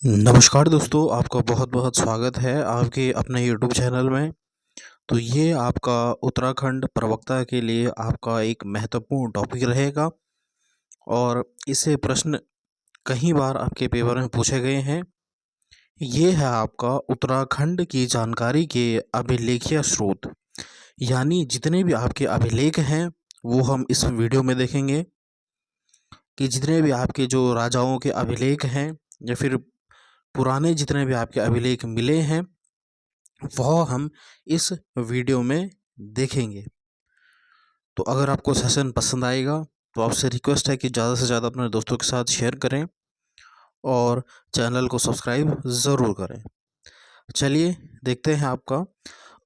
नमस्कार दोस्तों, आपका बहुत बहुत स्वागत है आपके अपने यूट्यूब चैनल में। तो ये आपका उत्तराखंड प्रवक्ता के लिए आपका एक महत्वपूर्ण टॉपिक रहेगा और इससे प्रश्न कई बार आपके पेपर में पूछे गए हैं। ये है आपका उत्तराखंड की जानकारी के अभिलेखीय स्रोत, यानी जितने भी आपके अभिलेख हैं वो हम इस वीडियो में देखेंगे कि जितने भी आपके जो राजाओं के अभिलेख हैं या फिर पुराने जितने भी आपके अभिलेख मिले हैं वह हम इस वीडियो में देखेंगे। तो अगर आपको सेशन पसंद आएगा तो आपसे रिक्वेस्ट है कि ज़्यादा से ज़्यादा अपने दोस्तों के साथ शेयर करें और चैनल को सब्सक्राइब ज़रूर करें। चलिए देखते हैं आपका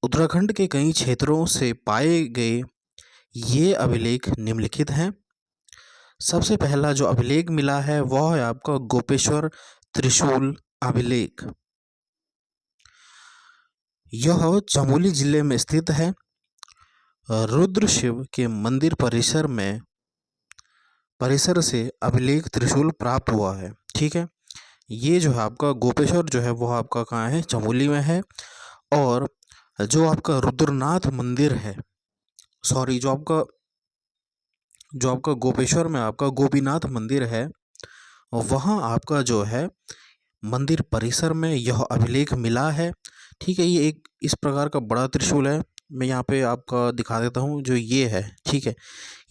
उत्तराखंड के कई क्षेत्रों से पाए गए ये अभिलेख निम्नलिखित हैं। सबसे पहला जो अभिलेख मिला है वह है आपका गोपेश्वर त्रिशूल अभिलेख। यह चमोली जिले में स्थित है। रुद्र शिव के मंदिर परिसर से अभिलेख त्रिशूल प्राप्त हुआ है। ठीक है, ये जो है आपका गोपेश्वर जो है वह आपका कहाँ है, चमोली में है। और जो आपका रुद्रनाथ मंदिर है, सॉरी, जो आपका गोपेश्वर में आपका गोपीनाथ मंदिर है, वहाँ आपका जो है मंदिर परिसर में यह अभिलेख मिला है। ठीक है, ये एक इस प्रकार का बड़ा त्रिशूल है। मैं यहाँ पे आपका दिखा देता हूँ जो ये है। ठीक है,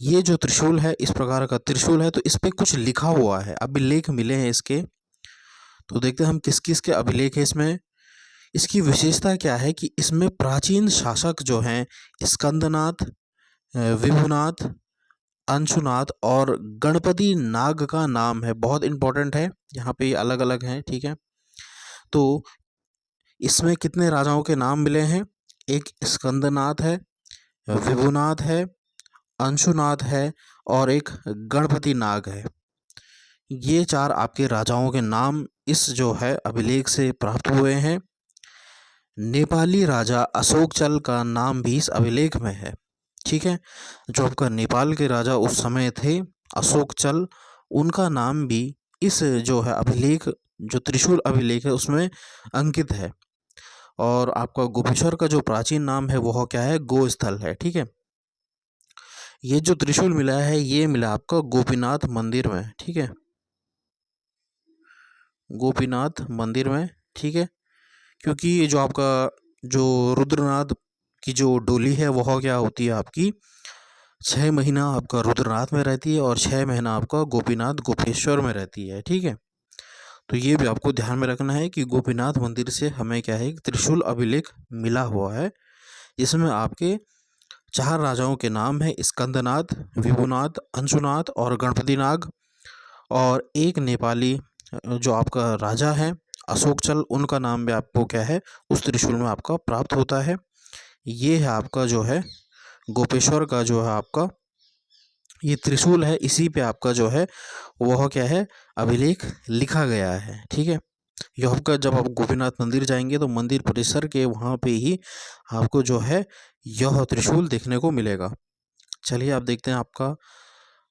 ये जो त्रिशूल है इस प्रकार का त्रिशूल है, तो इस पे कुछ लिखा हुआ है, अभिलेख मिले हैं इसके। तो देखते हैं हम किस किस के अभिलेख है इसमें। इसकी विशेषता क्या है कि इसमें प्राचीन शासक जो हैं स्कंदनाथ, विभुनाथ, अंशुनाथ और गणपति नाग का नाम है। बहुत इंपॉर्टेंट है, यहाँ पे अलग अलग हैं। ठीक है, तो इसमें कितने राजाओं के नाम मिले हैं? एक स्कंदनाथ है, विभुनाथ है, अंशुनाथ है और एक गणपति नाग है। ये चार आपके राजाओं के नाम इस जो है अभिलेख से प्राप्त हुए हैं। नेपाली राजा अशोकचल का नाम भी इस अभिलेख में है। ठीक है, जो आपका नेपाल के राजा उस समय थे अशोकचल, उनका नाम भी इस जो है अभिलेख, जो त्रिशूल अभिलेख है उसमें अंकित है। और आपका गोपेश्वर का जो प्राचीन नाम है वह क्या है, गोस्थल है। ठीक है, ये जो त्रिशूल मिला है ये मिला आपका गोपीनाथ मंदिर में। ठीक है, गोपीनाथ मंदिर में। ठीक है, क्योंकि ये जो आपका जो रुद्रनाथ की जो डोली है वह क्या होती है आपकी 6 महीना आपका रुद्रनाथ में रहती है और 6 महीना आपका गोपीनाथ गोपेश्वर में रहती है। ठीक है, तो ये भी आपको ध्यान में रखना है कि गोपीनाथ मंदिर से हमें क्या है, त्रिशूल अभिलेख मिला हुआ है जिसमें आपके चार राजाओं के नाम है स्कंदनाथ, विभुनाथ, अंशुनाथ और गणपति नाग। और एक नेपाली जो आपका राजा है अशोकचल, उनका नाम भी आपको क्या है उस त्रिशूल में आपका प्राप्त होता है। ये है आपका जो है गोपेश्वर का जो है आपका ये त्रिशूल है, इसी पे आपका जो है वह क्या है अभिलेख लिखा गया है। ठीक है, यह आपका जब आप गोपीनाथ मंदिर जाएंगे तो मंदिर परिसर के वहाँ पे ही आपको जो है यह त्रिशूल देखने को मिलेगा। चलिए आप देखते हैं आपका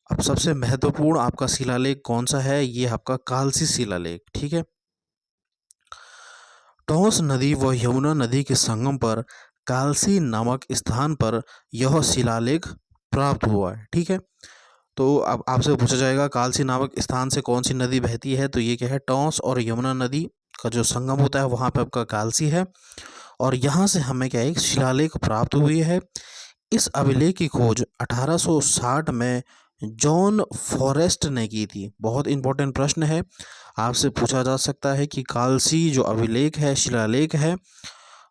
अब सबसे महत्वपूर्ण आपका शिलालेख कौन सा है। ये आपका कालसी शिलालेख। ठीक है, टोंस नदी व यमुना नदी के संगम पर कालसी नामक स्थान पर यह शिलालेख प्राप्त हुआ है। ठीक है, तो अब आपसे पूछा जाएगा कालसी नामक स्थान से कौन सी नदी बहती है, तो ये क्या है, टोंस और यमुना नदी का जो संगम होता है वहाँ पे आपका कालसी है। और यहाँ से हमें क्या है, एक शिलालेख प्राप्त हुई है। इस अभिलेख की खोज 1860 में जॉन फॉरेस्ट ने की थी। बहुत इंपॉर्टेंट प्रश्न है, आपसे पूछा जा सकता है कि कालसी जो अभिलेख है, शिलालेख है,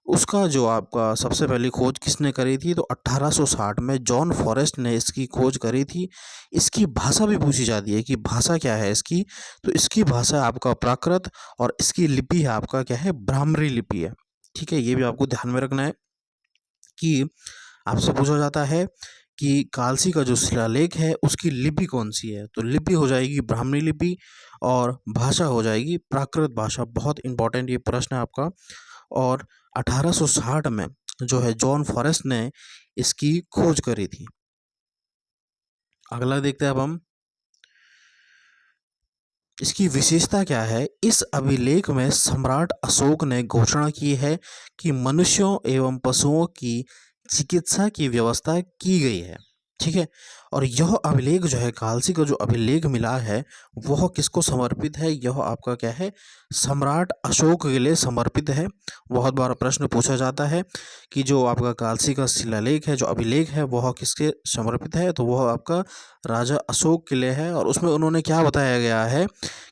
उसका जो आपका सबसे पहली खोज किसने करी थी, तो 1860 में जॉन फॉरेस्ट ने इसकी खोज करी थी। इसकी भाषा भी पूछी जाती है कि भाषा क्या है इसकी, तो इसकी भाषा आपका प्राकृत और इसकी लिपि है आपका क्या है, ब्राह्मणी लिपि है। ठीक है, ये भी आपको ध्यान में रखना है कि आपसे पूछा जाता है कि कालसी का जो शिलालेख है उसकी लिपि कौन सी है, तो लिपि हो जाएगी ब्राह्मणी लिपि और भाषा हो जाएगी प्राकृत भाषा। बहुत इंपॉर्टेंट ये प्रश्न है आपका। और 1860 में जो है जॉन फॉरेस्ट ने इसकी खोज करी थी। अगला देखते हैं अब हम इसकी विशेषता क्या है? इस अभिलेख में सम्राट अशोक ने घोषणा की है कि मनुष्यों एवं पशुओं की चिकित्सा की व्यवस्था की गई है। ठीक है। और यह अभिलेख जो है, कालसी का जो अभिलेख मिला है, वह किसको समर्पित है? यह आपका क्या है? सम्राट अशोक के लिए समर्पित है। बहुत बार प्रश्न पूछा जाता है कि जो आपका कालसी का शिलालेख है, जो अभिलेख है, वह किसके समर्पित है? तो वह आपका राजा अशोक के लिए है। और उसमें उन्होंने क्या बताया गया है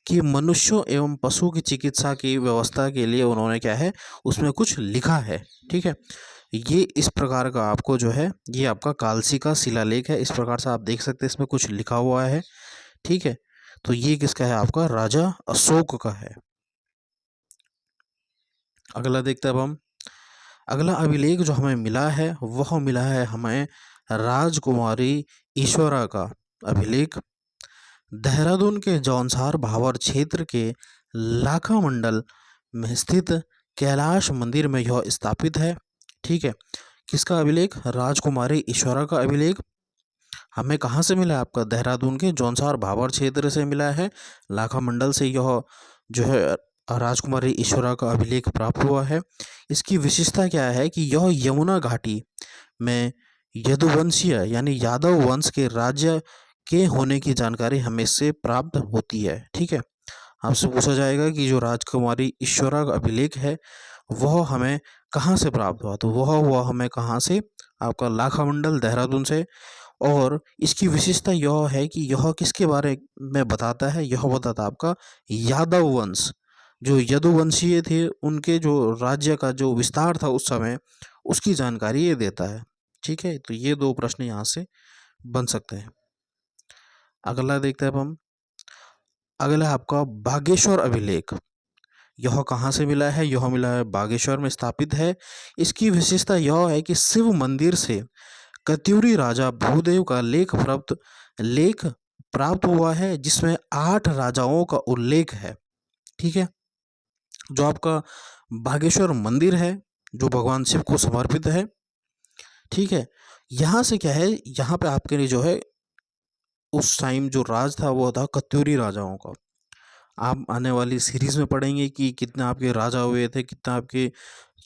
कि मनुष्यों एवं पशु की चिकित्सा की व्यवस्था के लिए उन्होंने क्या है, उसमें कुछ लिखा है। ठीक है। ये इस प्रकार का आपको जो है, ये आपका कालसी का शिलालेख है। इस प्रकार से आप देख सकते हैं, इसमें कुछ लिखा हुआ है। ठीक है। तो ये किसका है? आपका राजा अशोक का है। अगला देखते हैं अब हम। अगला अभिलेख जो हमें मिला है, वह मिला है हमें राजकुमारी ईश्वरा का अभिलेख। देहरादून के जौनसार भावर क्षेत्र के लाखा मंडल में स्थित कैलाश मंदिर में यह स्थापित है। ठीक है। किसका अभिलेख? राजकुमारी ईश्वरा का अभिलेख। हमें कहाँ से मिला है? आपका देहरादून के जौनसार भावर क्षेत्र से मिला है। लाखा मंडल से यह जो है राजकुमारी ईश्वरा का अभिलेख प्राप्त हुआ है। इसकी विशेषता क्या है कि यह यमुना घाटी में यदुवंशीय यानी यादव वंश के राज्य के होने की जानकारी हमें इससे प्राप्त होती है। ठीक है। आपसे पूछा जाएगा कि जो राजकुमारी ईश्वरा का अभिलेख है, वह हमें कहाँ से प्राप्त हुआ? तो वह हुआ हमें कहाँ से? आपका लाखा मंडल देहरादून से। और इसकी विशेषता यह है कि यह किसके बारे में बताता है? यह बताता है आपका यादव वंश, जो यदुवंशीय थे, उनके जो राज्य का जो विस्तार था उस समय, उसकी जानकारी ये देता है। ठीक है। तो ये दो प्रश्न यहाँ से बन सकते हैं। अगला देखते हैं अब हम। अगला है आपका बागेश्वर अभिलेख। यह कहाँ से मिला है? यह मिला है बागेश्वर में स्थापित है। इसकी विशेषता यह है कि शिव मंदिर से कत्यूरी राजा भूदेव का लेख प्राप्त हुआ है, जिसमें 8 राजाओं का उल्लेख है। ठीक है। जो आपका बागेश्वर मंदिर है, जो भगवान शिव को समर्पित है। ठीक है। यहाँ से क्या है, यहाँ पे आपके लिए जो है, उस टाइम जो राज था वो था कत्यूरी राजाओं का। आप आने वाली सीरीज में पढ़ेंगे कि कितने आपके राजा हुए थे, कितना आपके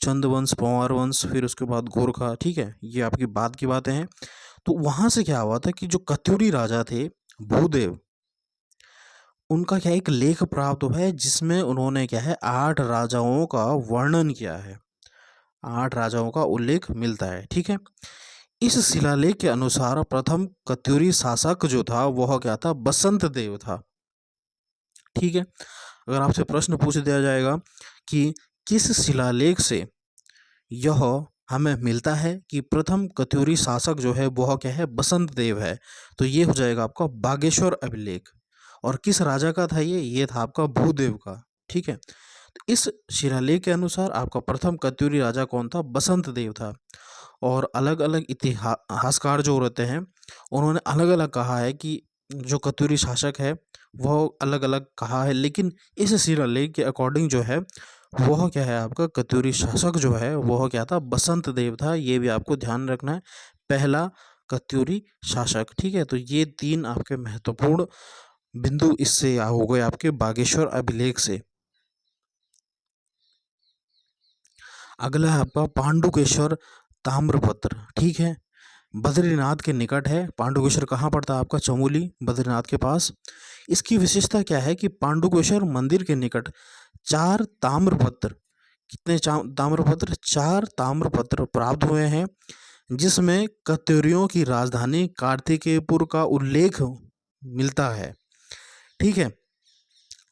चंद वंश, पंवार वंश, फिर उसके बाद गोरखा। ठीक है। ये आपकी बात की बातें हैं। तो वहाँ से क्या हुआ था कि जो कत्यूरी राजा थे भूदेव, उनका क्या एक लेख प्राप्त हुआ है, जिसमें उन्होंने क्या है 8 राजाओं का वर्णन किया है। 8 राजाओं का उल्लेख मिलता है। ठीक है। इस शिलालेख के अनुसार प्रथम कत्यूरी शासक जो था, वह क्या था? बसंत देव था। ठीक है। अगर आपसे प्रश्न पूछ दिया जाएगा कि किस शिलालेख से यह हमें मिलता है कि प्रथम कत्यूरी शासक जो है वह क्या है? बसंत देव है, तो ये हो जाएगा आपका बागेश्वर अभिलेख। और किस राजा का था ये था आपका भूदेव का। ठीक है। तो इस शिलालेख के अनुसार आपका प्रथम कत्यूरी राजा कौन था? बसंत देव था। और अलग अलग इतिहासकार जो रहते हैं, उन्होंने अलग अलग कहा है कि जो कत्यूरी शासक है वह अलग अलग कहा है, लेकिन इस शिलालेख के अकॉर्डिंग जो है, वह क्या है? आपका कत्यूरी शासक जो है वह क्या था? बसंत देव था। ये भी आपको ध्यान रखना है, पहला कत्यूरी शासक। ठीक है। तो ये 3 आपके महत्वपूर्ण बिंदु इससे हो गए आपके बागेश्वर अभिलेख से। अगला है आपका पांडुकेश्वर ताम्रपत्र। ठीक है। बद्रीनाथ के निकट है। पांडुकेश्वर कहाँ पड़ता है? आपका चमोली, बद्रीनाथ के पास। इसकी विशेषता क्या है कि पांडुकेश्वर मंदिर के निकट 4 ताम्रपत्र, कितने ताम्रपत्र? 4 ताम्रपत्र प्राप्त हुए हैं, जिसमें कत्यूरियों की राजधानी कार्तिकेयपुर का उल्लेख मिलता है। ठीक है।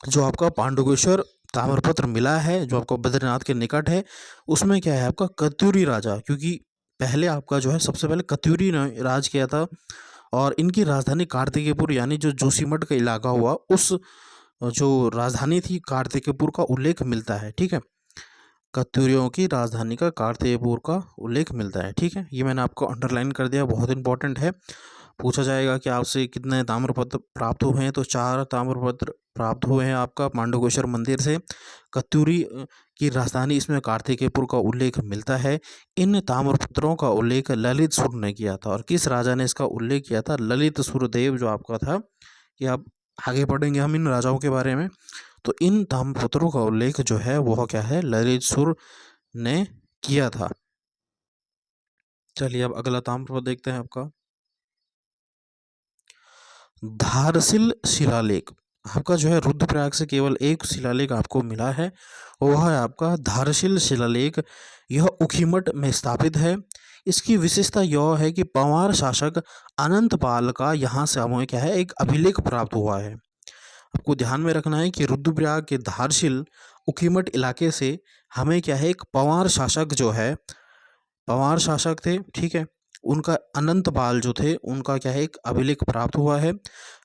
जो आपका पांडुकेश्वर ताम्रपत्र मिला है, जो आपको बद्रीनाथ के निकट है, उसमें क्या है? आपका कत्यूरी राजा, क्योंकि पहले आपका जो है सबसे पहले कत्यूरी ने राज किया था, और इनकी राजधानी कार्तिकेयपुर यानी जो जोशीमठ का इलाका हुआ, उस जो राजधानी थी कार्तिकेयपुर का उल्लेख मिलता है। ठीक है। कत्यूरियों की राजधानी का कार्तिकेयपुर का उल्लेख मिलता है। ठीक है। ये मैंने आपको अंडरलाइन कर दिया, बहुत इंपॉर्टेंट है। पूछा जाएगा कि आपसे कितने ताम्रपत्र प्राप्त हुए हैं, तो 4 ताम्रपत्र प्राप्त हुए हैं आपका पांडुकेश्वर मंदिर से। कत्यूरी की राजधानी, इसमें कार्तिकेयपुर का उल्लेख मिलता है। इन ताम्रपत्रों का उल्लेख ललित सुर ने किया था। और किस राजा ने इसका उल्लेख किया था? ललित सुरदेव जो आपका था। कि आप आगे पढ़ेंगे हम इन राजाओं के बारे में। तो इन ताम्रपत्रों का उल्लेख जो है वह क्या है, ललित सुर ने किया था। चलिए अब अगला ताम्रपत्र देखते हैं आपका धारसिल शिलालेख। आपका जो है रुद्रप्रयाग से केवल एक शिलालेख आपको मिला है, वह है आपका धारशिल शिलालेख। यह उखीमठ में स्थापित है। इसकी विशेषता यह है कि पंवार शासक अनंतपाल का यहाँ से हमें क्या है, एक अभिलेख प्राप्त हुआ है। आपको ध्यान में रखना है कि रुद्रप्रयाग के धारशिल उखीमठ इलाके से हमें क्या है, एक पंवार शासक जो है, पंवार शासक थे, ठीक है, उनका अनंतपाल जो थे उनका क्या है, एक अभिलेख प्राप्त हुआ है।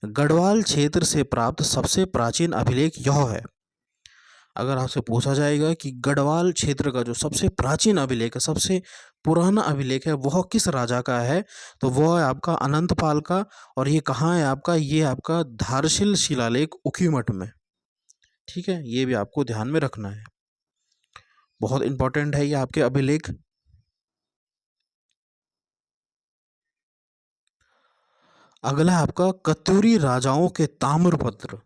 गढ़वाल क्षेत्र से प्राप्त सबसे प्राचीन अभिलेख यह है। अगर आपसे पूछा जाएगा कि गढ़वाल क्षेत्र का जो सबसे प्राचीन अभिलेख है, सबसे पुराना अभिलेख है, वह किस राजा का है, तो वह है आपका अनंतपाल का। और ये कहाँ है आपका, ये आपका धारशिल शिलालेख उखीमठ में। ठीक है, ये भी आपको ध्यान में रखना है, बहुत इंपॉर्टेंट है ये आपके अभिलेख। अगला है आपका कत्यूरी राजाओं के ताम्रपत्र।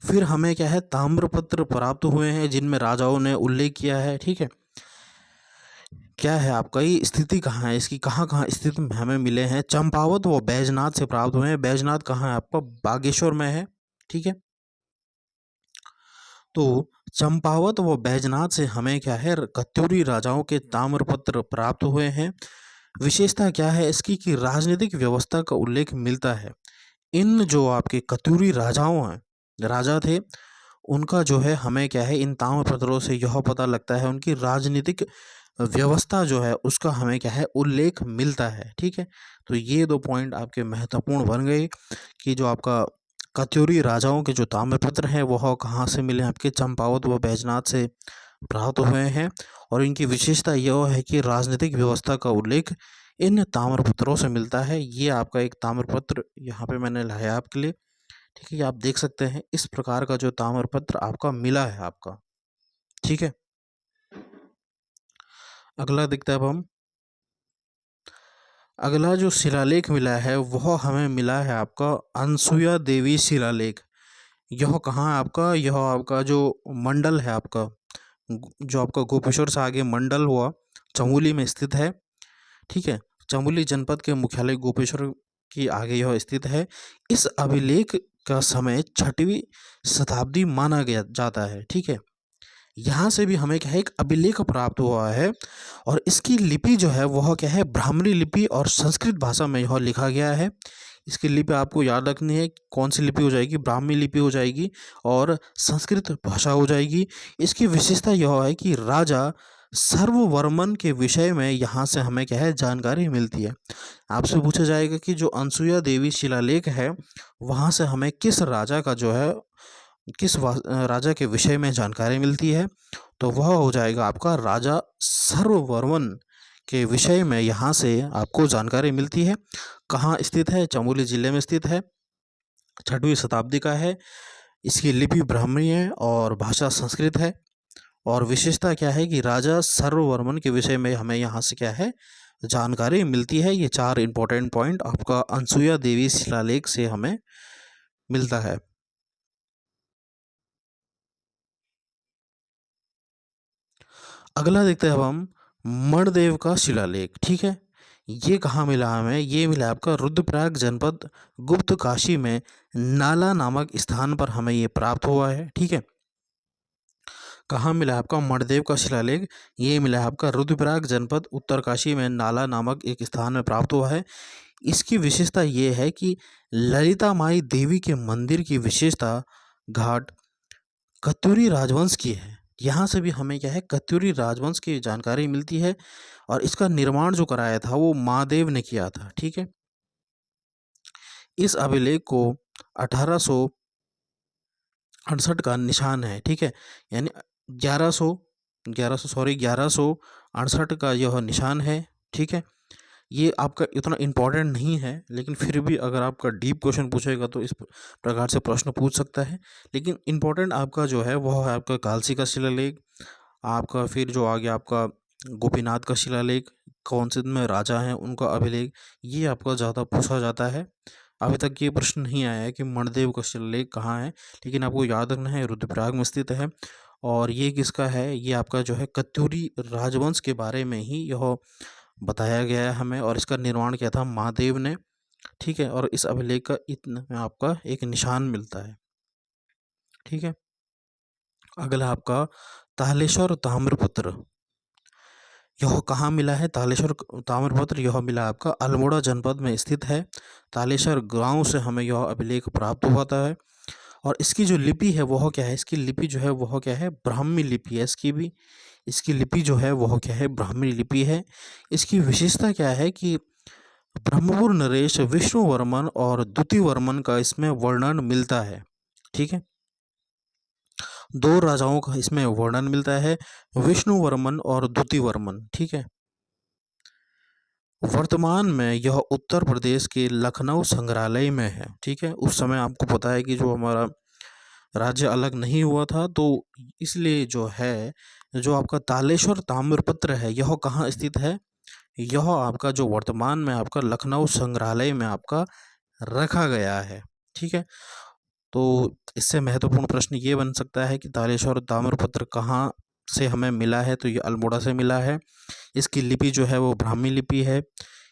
फिर हमें क्या है, ताम्रपत्र प्राप्त हुए हैं जिनमें राजाओं ने उल्लेख किया है। ठीक है, क्या है आपका ये स्थिति कहाँ है, इसकी कहाँ कहाँ स्थिति में हमें मिले हैं। चंपावत व बैजनाथ से प्राप्त हुए हैं। बैजनाथ कहाँ है आपका, बागेश्वर में है। ठीक है, तो चंपावत व बैजनाथ से हमें क्या है, कत्यूरी राजाओं के ताम्रपत्र प्राप्त हुए हैं। विशेषता क्या है इसकी कि राजनीतिक व्यवस्था का उल्लेख मिलता है। इन जो आपके कत्यूरी राजाओं हैं, राजा थे, उनका जो है हमें क्या है, इन ताम्रपत्रों से यह पता लगता है उनकी राजनीतिक व्यवस्था जो है उसका हमें क्या है, उल्लेख मिलता है। ठीक है, तो ये दो पॉइंट आपके महत्वपूर्ण बन गए कि जो आपका कत्यूरी राजाओं के जो ताम्रपत्र हैं वह कहाँ से मिले, आपके चंपावत व बैजनाथ से प्राप्त हुए हैं। और इनकी विशेषता यह है कि राजनीतिक व्यवस्था का उल्लेख इन ताम्रपत्रों से मिलता है। ये आपका एक ताम्रपत्र यहाँ पे मैंने लाया आपके लिए। ठीक है, ये आप देख सकते हैं, इस प्रकार का जो ताम्रपत्र आपका मिला है आपका। ठीक है, अगला देखते हैं अब हम। अगला जो शिलालेख मिला है वह हमें मिला है आपका अनसुया देवी शिलालेख। यह कहाँ है आपका, यह आपका जो मंडल है आपका, जो आपका गोपेश्वर से आगे मंडल हुआ, चमोली में स्थित है। ठीक है, चमोली जनपद के मुख्यालय गोपेश्वर की आगे यह स्थित है। इस अभिलेख का समय 6वीं शताब्दी माना गया जाता है। ठीक है, यहाँ से भी हमें क्या है, एक अभिलेख प्राप्त हुआ है। और इसकी लिपि जो है वह क्या है, ब्राह्मणी लिपि और संस्कृत भाषा में यह लिखा गया है। इसकी लिपि आपको याद रखनी है, कौन सी लिपि हो जाएगी, ब्राह्मी लिपि हो जाएगी और संस्कृत भाषा हो जाएगी। इसकी विशेषता यह है कि राजा सर्ववर्मन के विषय में यहाँ से हमें क्या है, जानकारी मिलती है। आपसे पूछा जाएगा कि जो अनसुया देवी शिलालेख है वहाँ से हमें किस राजा का जो है, राजा के विषय में जानकारी मिलती है, तो वह हो जाएगा आपका राजा सर्ववर्मन के विषय में यहाँ से आपको जानकारी मिलती है। कहाँ स्थित है, चमोली जिले में स्थित है, 6वीं शताब्दी का है। इसकी लिपि ब्राह्मणी है और भाषा संस्कृत है। और विशेषता क्या है कि राजा सर्ववर्मन के विषय में हमें यहाँ से क्या है, जानकारी मिलती है। ये 4 इंपॉर्टेंट पॉइंट आपका अनसुया देवी शिलालेख से हमें मिलता है। अगला देखते हैं अब हम मणदेव का शिलालेख। ठीक है, ये कहाँ मिला हमें, ये मिला आपका रुद्रप्रयाग जनपद गुप्त काशी में नाला नामक स्थान पर हमें ये प्राप्त हुआ है। ठीक है, कहाँ मिला आपका मणदेव का शिलालेख, ये मिला है आपका रुद्रप्रयाग जनपद उत्तरकाशी में नाला नामक एक स्थान में प्राप्त हुआ है। इसकी विशेषता ये है कि ललिता माई देवी के मंदिर की विशेषता घाट कत्यूरी राजवंश की है। यहाँ से भी हमें क्या है, कत्यूरी राजवंश की जानकारी मिलती है। और इसका निर्माण जो कराया था वो महादेव ने किया था। ठीक है, इस अभिलेख को 1868 का निशान है। ठीक है, यानी 1168 का यह निशान है। ठीक है, ये आपका इतना इम्पोर्टेंट नहीं है, लेकिन फिर भी अगर आपका डीप क्वेश्चन पूछेगा तो इस प्रकार से प्रश्न पूछ सकता है। लेकिन इम्पोर्टेंट आपका जो है वह है आपका कालसी का शिलालेख, आपका फिर जो आ गया आपका गोपीनाथ का शिलालेख, कौन से में राजा हैं उनका अभिलेख, ये आपका ज़्यादा पूछा जाता है। अभी तक ये प्रश्न नहीं आया है कि मणिदेव का शिलालेख कहाँ है, लेकिन आपको याद रखना है रुद्रप्रयाग में स्थित है। और ये किसका है, ये आपका जो है कत्यूरी राजवंश के बारे में ही यह बताया गया है हमें, और इसका निर्माण किया था महादेव ने। ठीक है, और इस अभिलेख का इतना में आपका एक निशान मिलता है। ठीक है, अगला आपका तालेश्वर ताम्रपत्र, यह कहाँ मिला है? तालेश्वर ताम्रपत्र यह मिला आपका अल्मोड़ा जनपद में स्थित है। तालेश्वर गांव से हमें यह अभिलेख प्राप्त हुआ है। और इसकी जो लिपि है वह क्या है? इसकी लिपि जो है वह क्या है? ब्राह्मी लिपि है इसकी भी। इसकी लिपि जो है वह क्या है? ब्राह्मी लिपि है। इसकी विशेषता क्या है कि ब्रह्मपुर नरेश विष्णुवर्मन और द्युतिवर्मन का इसमें वर्णन मिलता है। ठीक है, दो राजाओं का इसमें वर्णन मिलता है, विष्णुवर्मन और द्युतिवर्मन। ठीक है, वर्तमान में यह उत्तर प्रदेश के लखनऊ संग्रहालय में है। ठीक है, उस समय आपको पता है कि जो हमारा राज्य अलग नहीं हुआ था, तो इसलिए जो है, जो आपका तालेश्वर ताम्रपत्र है यह कहाँ स्थित है? यह आपका जो वर्तमान में आपका लखनऊ संग्रहालय में आपका रखा गया है। ठीक है, तो इससे महत्वपूर्ण प्रश्न ये बन सकता है कि तालेश्वर ताम्रपत्र कहाँ से हमें मिला है? तो ये अल्मोड़ा से मिला है। इसकी लिपि जो है वो ब्राह्मी लिपि है।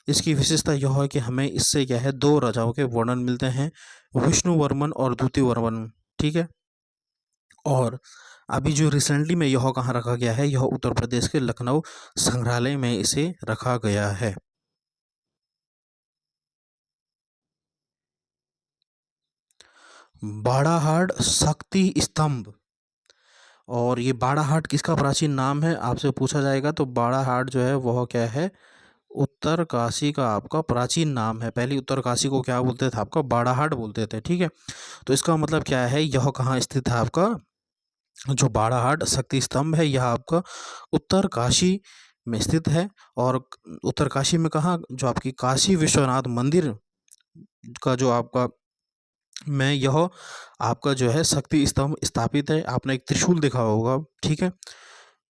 इसकी विशेषता यह है कि हमें इससे क्या है, दो राजाओं के वर्णन मिलते हैं, विष्णुवर्मन और द्युतिवर्मन। ठीक है, और अभी जो रिसेंटली में यह कहाँ रखा गया है? यह उत्तर प्रदेश के लखनऊ संग्रहालय में इसे रखा गया है। बाड़ाहाट शक्ति स्तंभ, और ये बाड़ाहाट किसका प्राचीन नाम है आपसे पूछा जाएगा, तो बाड़ाहाट जो है वह क्या है? उत्तरकाशी का आपका प्राचीन नाम है। पहले उत्तरकाशी को क्या बोलते थे? आपका बाड़ाहाट बोलते थे। ठीक है, तो इसका मतलब क्या है? यह कहाँ स्थित है? आपका जो बाड़ाहाट शक्ति स्तंभ है यह आपका उत्तरकाशी में स्थित है। और उत्तरकाशी में कहाँ? जो आपकी काशी विश्वनाथ मंदिर का जो आपका में यह आपका जो है शक्ति स्तंभ स्थापित है। आपने एक त्रिशूल देखा होगा। ठीक है,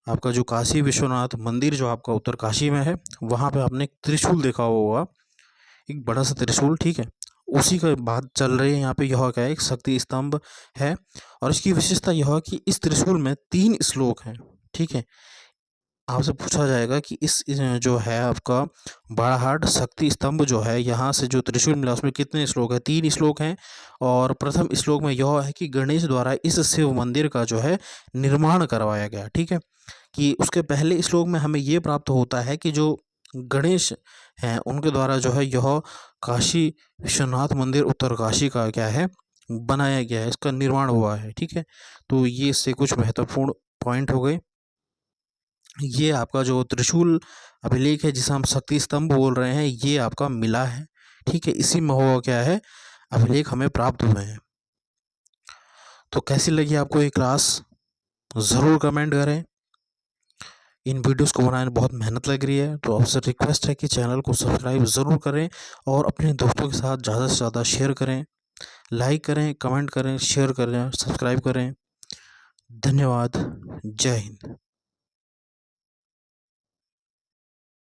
आपका जो काशी विश्वनाथ मंदिर जो आपका उत्तरकाशी में है, वहाँ पे आपने एक त्रिशूल देखा होगा, एक बड़ा सा त्रिशूल। ठीक है, उसी का बात चल रही है यहाँ पे। यह क्या है? एक शक्ति स्तंभ है। और इसकी विशेषता यह है कि इस त्रिशूल में 3 श्लोक हैं। ठीक है, आपसे पूछा जाएगा कि इस जो है आपका बाड़ाहाट शक्ति स्तंभ जो है, यहाँ से जो त्रिशूल मिला उसमें कितने श्लोक हैं? 3 श्लोक हैं। और प्रथम श्लोक में यह है कि गणेश द्वारा इस शिव मंदिर का जो है निर्माण करवाया गया। ठीक है, कि उसके पहले श्लोक में हमें ये प्राप्त होता है कि जो गणेश हैं उनके द्वारा जो है यह काशी विश्वनाथ मंदिर उत्तरकाशी का क्या है? बनाया गया है, इसका निर्माण हुआ है। ठीक है, तो ये इससे कुछ महत्वपूर्ण पॉइंट हो गए। ये आपका जो त्रिशूल अभिलेख है जिसे हम शक्ति स्तंभ बोल रहे हैं, ये आपका मिला है। ठीक है, इसी में हुआ क्या है? अभिलेख हमें प्राप्त हुए हैं। तो कैसी लगी आपको ये क्लास? ज़रूर कमेंट करें। इन वीडियोस को बनाने में बहुत मेहनत लग रही है, तो आपसे रिक्वेस्ट है कि चैनल को सब्सक्राइब ज़रूर करें और अपने दोस्तों के साथ ज़्यादा से ज़्यादा शेयर करें, लाइक करें, कमेंट करें, शेयर करें, सब्सक्राइब करें। धन्यवाद। जय हिंद।